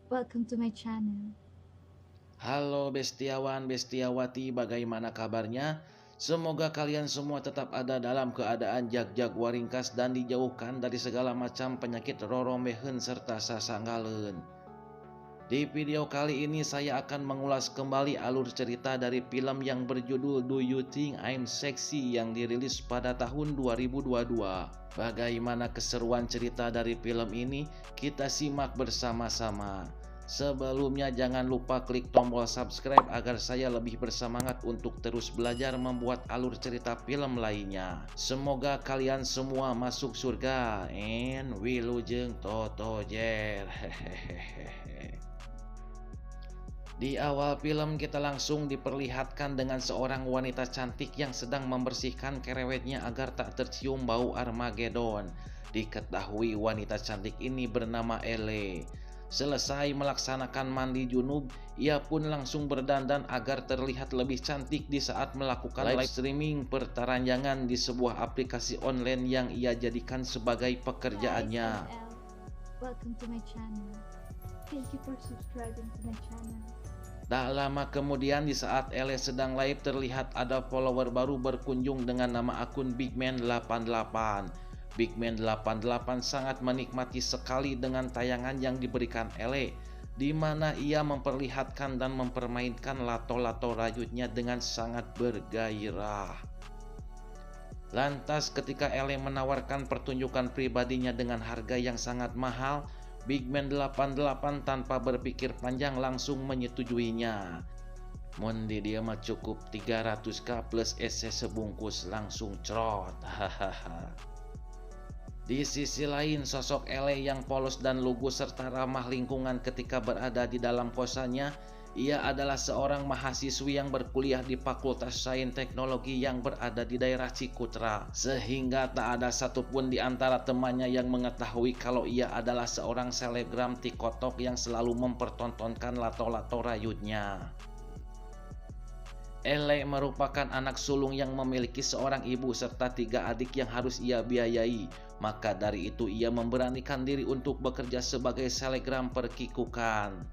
Welcome to my channel. Halo bestiawan, bestiawati, bagaimana kabarnya? Semoga kalian semua tetap ada dalam keadaan jag-jag waringkas dan dijauhkan dari segala macam penyakit roromehen serta sasanggaleun. Di video kali ini saya akan mengulas kembali alur cerita dari film yang berjudul Do You Think I'm Sexy yang dirilis pada tahun 2022. Bagaimana keseruan cerita dari film ini? Kita simak bersama-sama. Sebelumnya jangan lupa klik tombol subscribe agar saya lebih bersemangat untuk terus belajar membuat alur cerita film lainnya. Semoga kalian semua masuk surga. And wilujeng Toto Jer. Di awal film kita langsung diperlihatkan dengan seorang wanita cantik yang sedang membersihkan kerewetnya agar tak tercium bau Armageddon. Diketahui wanita cantik ini bernama Elle. Selesai melaksanakan mandi junub, ia pun langsung berdandan agar terlihat lebih cantik di saat melakukan live streaming pertaranjangan di sebuah aplikasi online yang ia jadikan sebagai pekerjaannya. Hi, I'm Elle. Welcome to my channel. Thank you for subscribing to my channel. Tak lama kemudian di saat Elle sedang live terlihat ada follower baru berkunjung dengan nama akun Bigman88. Bigman88 sangat menikmati sekali dengan tayangan yang diberikan Elle, di mana ia memperlihatkan dan mempermainkan lato-lato rayutnya dengan sangat bergairah. Lantas ketika Elle menawarkan pertunjukan pribadinya dengan harga yang sangat mahal, Bigman88 tanpa berpikir panjang langsung menyetujuinya. Mundi dia mah cukup 300k plus ese sebungkus langsung crot. Hahaha. Di sisi lain, sosok Elle yang polos dan lugu serta ramah lingkungan ketika berada di dalam kosannya, ia adalah seorang mahasiswi yang berkuliah di Fakultas Sains Teknologi yang berada di daerah Cikutra, sehingga tak ada satupun di antara temannya yang mengetahui kalau ia adalah seorang selebgram TikTok yang selalu mempertontonkan lato-lato rayutnya. Elle merupakan anak sulung yang memiliki seorang ibu serta 3 adik yang harus ia biayai. Maka dari itu ia memberanikan diri untuk bekerja sebagai selebgram perkikukan.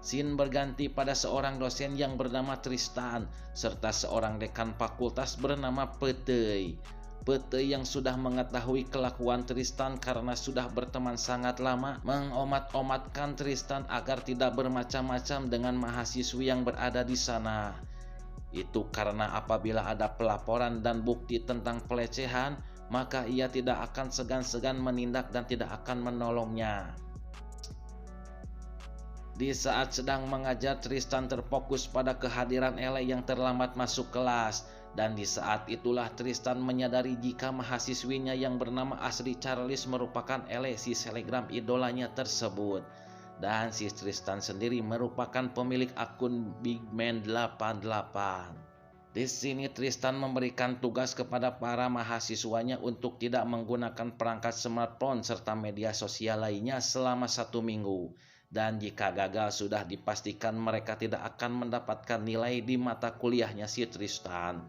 Scene berganti pada seorang dosen yang bernama Tristan serta seorang dekan fakultas bernama Petey. Petey yang sudah mengetahui kelakuan Tristan karena sudah berteman sangat lama, mengomat-omatkan Tristan agar tidak bermacam-macam dengan mahasiswi yang berada di sana. Itu karena apabila ada pelaporan dan bukti tentang pelecehan, maka ia tidak akan segan-segan menindak dan tidak akan menolongnya. Di saat sedang mengajar, Tristan terfokus pada kehadiran Elle yang terlambat masuk kelas. Dan di saat itulah Tristan menyadari jika mahasiswinya yang bernama Asri Charles merupakan Elle, si selebgram idolanya tersebut. Dan si Tristan sendiri merupakan pemilik akun Bigman88. Di sini Tristan memberikan tugas kepada para mahasiswanya untuk tidak menggunakan perangkat smartphone serta media sosial lainnya selama 1 minggu. Dan jika gagal sudah dipastikan mereka tidak akan mendapatkan nilai di mata kuliahnya si Tristan.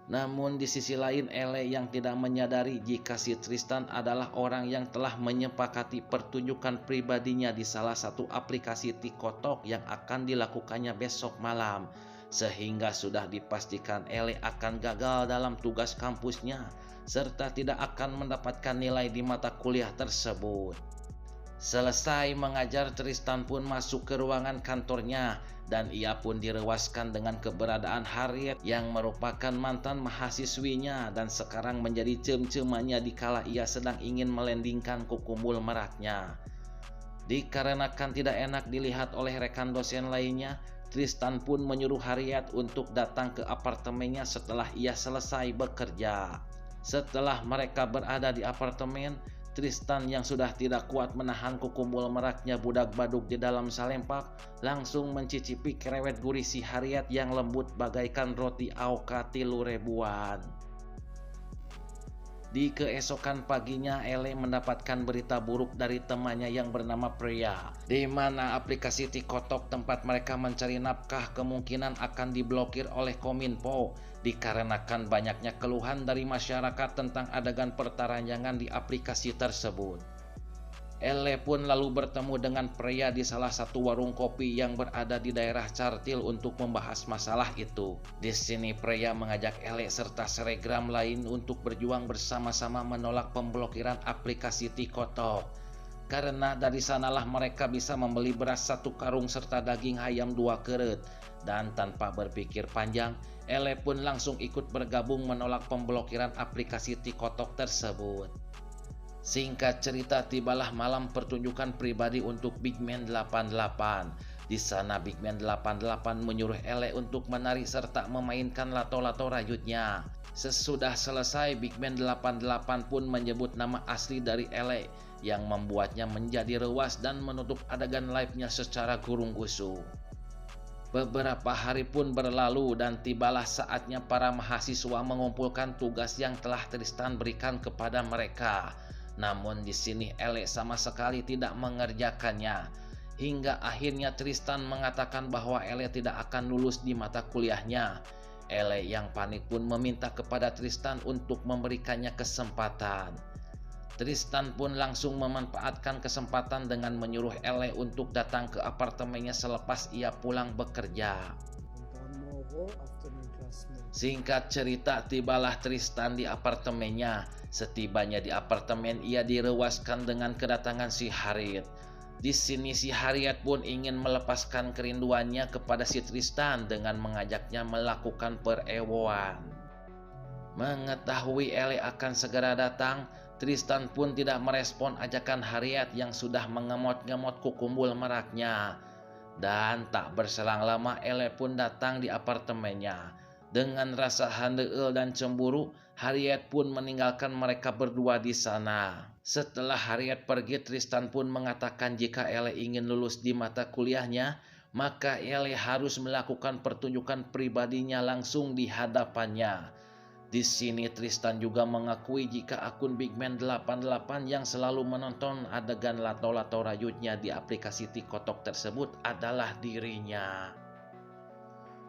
Namun di sisi lain Elle yang tidak menyadari jika si Tristan adalah orang yang telah menyepakati pertunjukan pribadinya di salah satu aplikasi TikTok yang akan dilakukannya besok malam. Sehingga sudah dipastikan Elle akan gagal dalam tugas kampusnya serta tidak akan mendapatkan nilai di mata kuliah tersebut. Selesai mengajar, Tristan pun masuk ke ruangan kantornya dan ia pun direwaskan dengan keberadaan Harriet yang merupakan mantan mahasiswinya dan sekarang menjadi cem-cemannya dikala ia sedang ingin melendingkan kuku mul meraknya. Dikarenakan tidak enak dilihat oleh rekan dosen lainnya, Tristan pun menyuruh Harriet untuk datang ke apartemennya setelah ia selesai bekerja. Setelah mereka berada di apartemen, Tristan yang sudah tidak kuat menahan kuku mul meraknya budak baduk di dalam salempak langsung mencicipi kerewet gurih si Harriet yang lembut bagaikan roti Aoka 3000-an. Di keesokan paginya Elle mendapatkan berita buruk dari temannya yang bernama Priya, di mana aplikasi TikTok tempat mereka mencari nafkah kemungkinan akan diblokir oleh Kominfo dikarenakan banyaknya keluhan dari masyarakat tentang adegan pertaranjangan di aplikasi tersebut. Ele pun lalu bertemu dengan pria di salah satu warung kopi yang berada di daerah Cartil untuk membahas masalah itu. Di sini pria mengajak Ele serta selebgram lain untuk berjuang bersama-sama menolak pemblokiran aplikasi TikTok. Karena dari sanalah mereka bisa membeli beras 1 karung serta daging ayam 2 keret. Dan tanpa berpikir panjang, Ele pun langsung ikut bergabung menolak pemblokiran aplikasi TikTok tersebut. Singkat cerita, tibalah malam pertunjukan pribadi untuk Big Man 88. Di sana Big Man 88 menyuruh Ele untuk menari serta memainkan lato-lato rayutnya. Sesudah selesai, Big Man 88 pun menyebut nama asli dari Ele yang membuatnya menjadi rewas dan menutup adegan live-nya secara gurung-gusu. Beberapa hari pun berlalu dan tibalah saatnya para mahasiswa mengumpulkan tugas yang telah Tristan berikan kepada mereka. Namun di sini Ele sama sekali tidak mengerjakannya. Hingga akhirnya Tristan mengatakan bahwa Ele tidak akan lulus di mata kuliahnya. Ele yang panik pun meminta kepada Tristan untuk memberikannya kesempatan. Tristan pun langsung memanfaatkan kesempatan dengan menyuruh Ele untuk datang ke apartemennya selepas ia pulang bekerja. Singkat cerita, tibalah Tristan di apartemennya. Setibanya di apartemen, ia direwaskan dengan kedatangan si Harriet. Di sini si Harriet pun ingin melepaskan kerinduannya kepada si Tristan dengan mengajaknya melakukan perewoan. Mengetahui Ele akan segera datang, Tristan pun tidak merespon ajakan Harriet yang sudah mengemot-ngemot kukumbul meraknya. Dan tak berselang lama Ele pun datang di apartemennya. Dengan rasa handeel dan cemburu, Harriet pun meninggalkan mereka berdua di sana. Setelah Harriet pergi, Tristan pun mengatakan jika Ele ingin lulus di mata kuliahnya, maka Ele harus melakukan pertunjukan pribadinya langsung di hadapannya. Di sini Tristan juga mengakui jika akun Big Man 88 yang selalu menonton adegan lato-lato rayutnya di aplikasi TikTok tersebut adalah dirinya.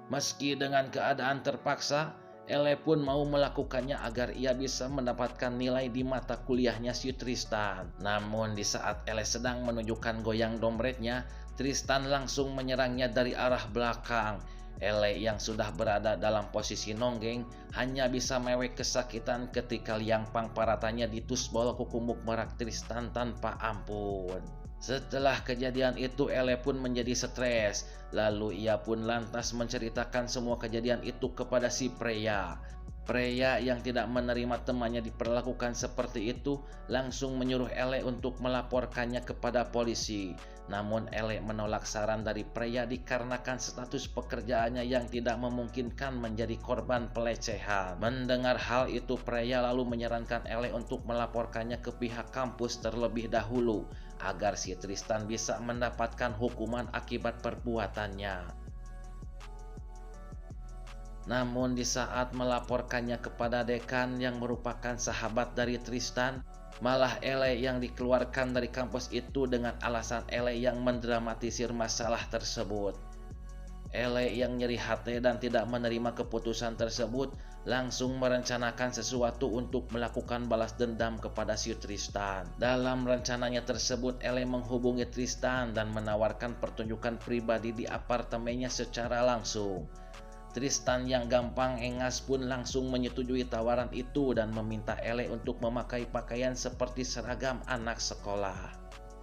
Meski dengan keadaan terpaksa, Ele pun mau melakukannya agar ia bisa mendapatkan nilai di mata kuliahnya si Tristan. Namun di saat Ele sedang menunjukkan goyang dompetnya, Tristan langsung menyerangnya dari arah belakang. Ele yang sudah berada dalam posisi nonggeng hanya bisa mewek kesakitan ketika liang pangparatanya ditusbol kukumbuk merak Tristan tanpa ampun. Setelah kejadian itu Ele pun menjadi stres, lalu ia pun lantas menceritakan semua kejadian itu kepada si Preya. Preya yang tidak menerima temannya diperlakukan seperti itu langsung menyuruh Ele untuk melaporkannya kepada polisi. Namun Ele menolak saran dari Preya dikarenakan status pekerjaannya yang tidak memungkinkan menjadi korban pelecehan. Mendengar hal itu, Preya lalu menyarankan Ele untuk melaporkannya ke pihak kampus terlebih dahulu agar si Tristan bisa mendapatkan hukuman akibat perbuatannya. Namun di saat melaporkannya kepada dekan yang merupakan sahabat dari Tristan, malah Ele yang dikeluarkan dari kampus itu dengan alasan Ele yang mendramatisir masalah tersebut. Ele yang nyeri hati dan tidak menerima keputusan tersebut langsung merencanakan sesuatu untuk melakukan balas dendam kepada si Tristan. Dalam rencananya tersebut, Ele menghubungi Tristan dan menawarkan pertunjukan pribadi di apartemennya secara langsung. Tristan yang gampang engas pun langsung menyetujui tawaran itu dan meminta Ele untuk memakai pakaian seperti seragam anak sekolah.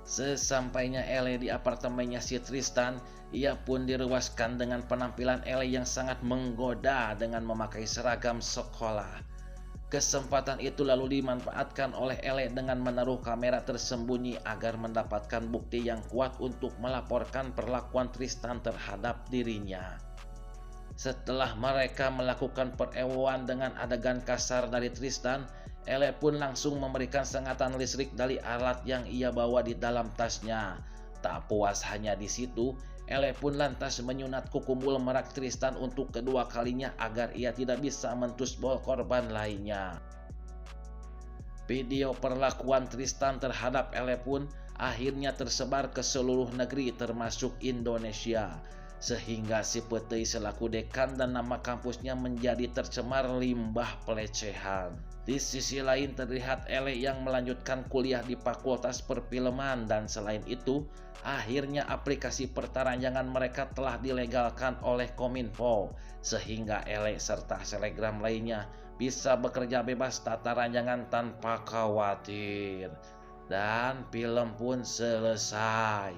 Sesampainya Ele di apartemennya si Tristan, ia pun direwaskan dengan penampilan Ele yang sangat menggoda dengan memakai seragam sekolah. Kesempatan itu lalu dimanfaatkan oleh Ele dengan menaruh kamera tersembunyi agar mendapatkan bukti yang kuat untuk melaporkan perlakuan Tristan terhadap dirinya. Setelah mereka melakukan perewoan dengan adegan kasar dari Tristan, Ele pun langsung memberikan sengatan listrik dari alat yang ia bawa di dalam tasnya. Tak puas hanya di situ, Ele pun lantas menyunat kukumbul merak Tristan untuk kedua kalinya agar ia tidak bisa mentusbol korban lainnya. Video perlakuan Tristan terhadap Ele pun akhirnya tersebar ke seluruh negeri termasuk Indonesia. sehingga si Petei selaku dekan dan nama kampusnya menjadi tercemar limbah pelecehan. Di sisi lain terlihat Ele yang melanjutkan kuliah di Fakultas Perfilman, dan selain itu akhirnya aplikasi pertarajangan mereka telah dilegalkan oleh Kominfo, sehingga Ele serta selegram lainnya bisa bekerja bebas tata ranjangan tanpa khawatir. Dan film pun selesai.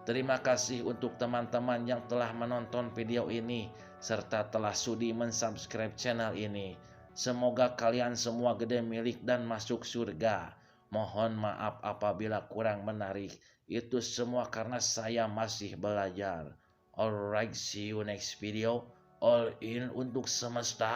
Terima kasih untuk teman-teman yang telah menonton video ini serta telah sudi mensubscribe channel ini. Semoga kalian semua gede milik dan masuk surga. Mohon maaf apabila kurang menarik. Itu semua karena saya masih belajar. Alright, see you next video. All in untuk semesta.